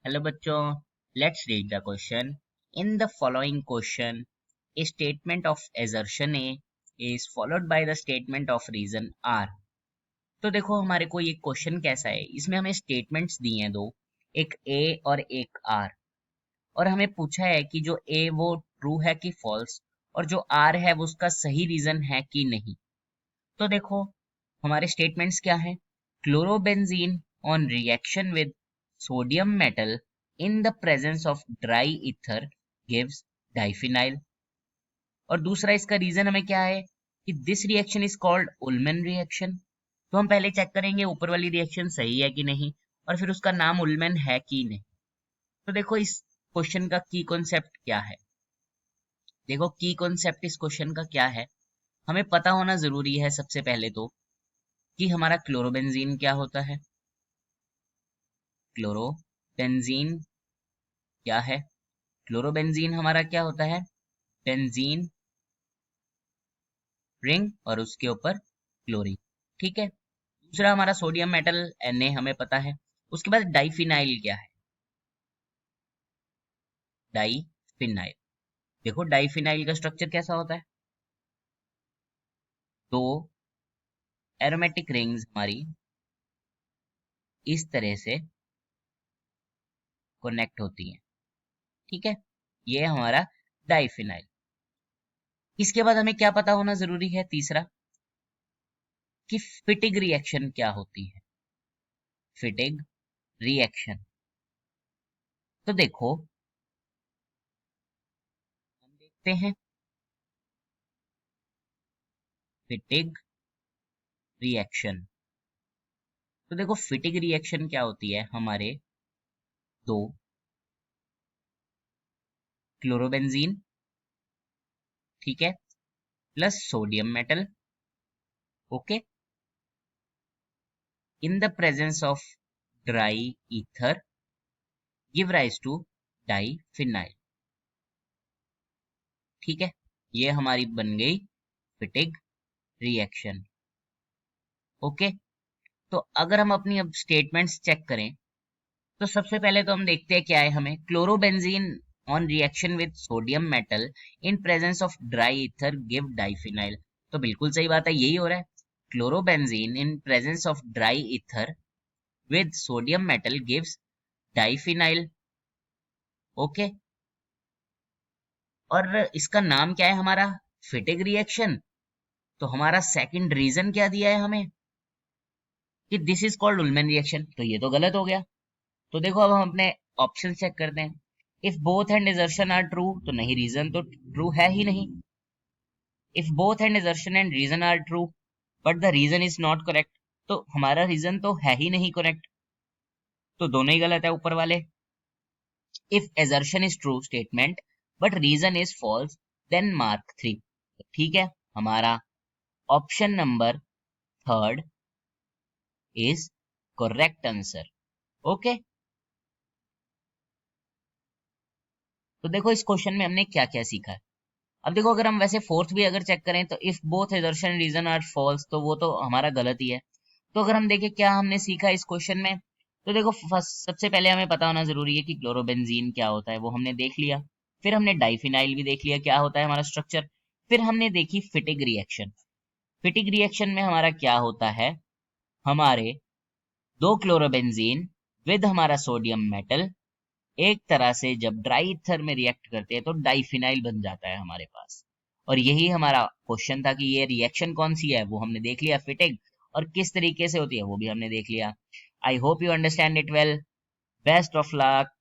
Hello बच्चों, let's read the question. In the following question, a statement of assertion A is followed by the statement of reason R. तो देखो हमारे को ये question कैसा है, इसमें हमें स्टेटमेंट्स दिए हैं दो, एक A और एक R, और हमें पूछा है कि जो A वो ट्रू है कि फॉल्स, और जो R है वो उसका सही रीजन है कि नहीं। तो देखो हमारे स्टेटमेंट्स क्या हैं। Chlorobenzene on reaction with sodium metal in the presence of dry ether gives diphenyl। और दूसरा इसका रीजन हमें क्या है कि this reaction is called Ullman reaction. तो हम पहले चेक करेंगे ऊपर वाली रिएक्शन सही है कि नहीं, और फिर उसका नाम उल्मन है कि नहीं। तो देखो इस क्वेश्चन का की कॉन्सेप्ट क्या है। देखो की कॉन्सेप्ट इस क्वेश्चन का क्या है, हमें पता होना जरूरी है सबसे पहले तो कि हमारा क्लोरोबेंजीन क्या होता है। क्लोरोबेंजीन क्या है? क्लोरोबेंजीन हमारा क्या होता है? बेंजीन रिंग और उसके ऊपर क्लोरीन। ठीक है। दूसरा हमारा सोडियम मेटल Na हमें पता है। उसके बाद डाइफिनाइल क्या है? डाइफिनाइल, देखो डाइफिनाइल का स्ट्रक्चर कैसा होता है, तो एरोमेटिक रिंग्स हमारी इस तरह से कनेक्ट होती हैं। ठीक है, ये हमारा डाइफिनाइल। इसके बाद हमें क्या पता होना जरूरी है, तीसरा कि फिटिग रिएक्शन क्या होती है। फिटिग रिएक्शन, तो देखो हम देखते हैं फिटिग रिएक्शन। तो देखो फिटिग रिएक्शन क्या होती है, हमारे दो क्लोरोबेंजीन, ठीक है, plus sodium metal, okay, in the presence of dry ether give rise to diphenyl. ठीक है, ये हमारी बन गई फिटिग रिएक्शन। ओके, तो अगर हम अपनी अब स्टेटमेंट्स चेक करें तो सबसे पहले तो हम देखते हैं क्या है, हमें chlorobenzene on reaction with sodium metal in presence of dry ether give diphenyl. तो बिल्कुल सही बात है, यही हो रहा है। Chlorobenzene in presence of dry ether with sodium metal gives diphenyl. Okay, और इसका नाम क्या है हमारा, फिटिग रिएक्शन। तो हमारा सेकंड रीजन क्या दिया है हमें कि this is called Ullman reaction, तो ये तो गलत हो गया। तो देखो अब हम अपने ऑप्शन चेक करते हैं। If both and assertion are true, तो नहीं, रीजन तो ट्रू है ही नहीं। If both and assertion and reason are true but the reason is not correct, तो हमारा रीजन तो है ही नहीं करेक्ट, तो दोनों ही गलत है ऊपर वाले। If assertion is true statement but reason is false, then mark 3। ठीक है, हमारा option number third is correct answer. Okay, तो देखो इस क्वेश्चन में हमने क्या क्या सीखा है। अब देखो अगर हम वैसे फोर्थ भी अगर चेक करें तो if both assertion reason are false, तो वो तो हमारा गलत ही है। तो अगर हम देखें क्या हमने सीखा इस क्वेश्चन में, तो देखो फर्स्ट सबसे पहले हमें पता होना जरूरी है कि क्लोरोबेंजीन क्या होता है, वो हमने देख लिया। फिर हमने डाइफिनाइल भी देख लिया क्या होता है हमारा स्ट्रक्चर। फिर हमने देखी फिटिग रिएक्शन। फिटिग रिएक्शन में हमारा क्या होता है, हमारे दो क्लोरोबेंजीन विद हमारा सोडियम मेटल एक तरह से जब ड्राई ईथर में रिएक्ट करते हैं तो डाइफिनाइल बन जाता है हमारे पास। और यही हमारा क्वेश्चन था कि ये रिएक्शन कौन सी है, वो हमने देख लिया फिटिग, और किस तरीके से होती है वो भी हमने देख लिया। I hope you understand it well. Best of luck.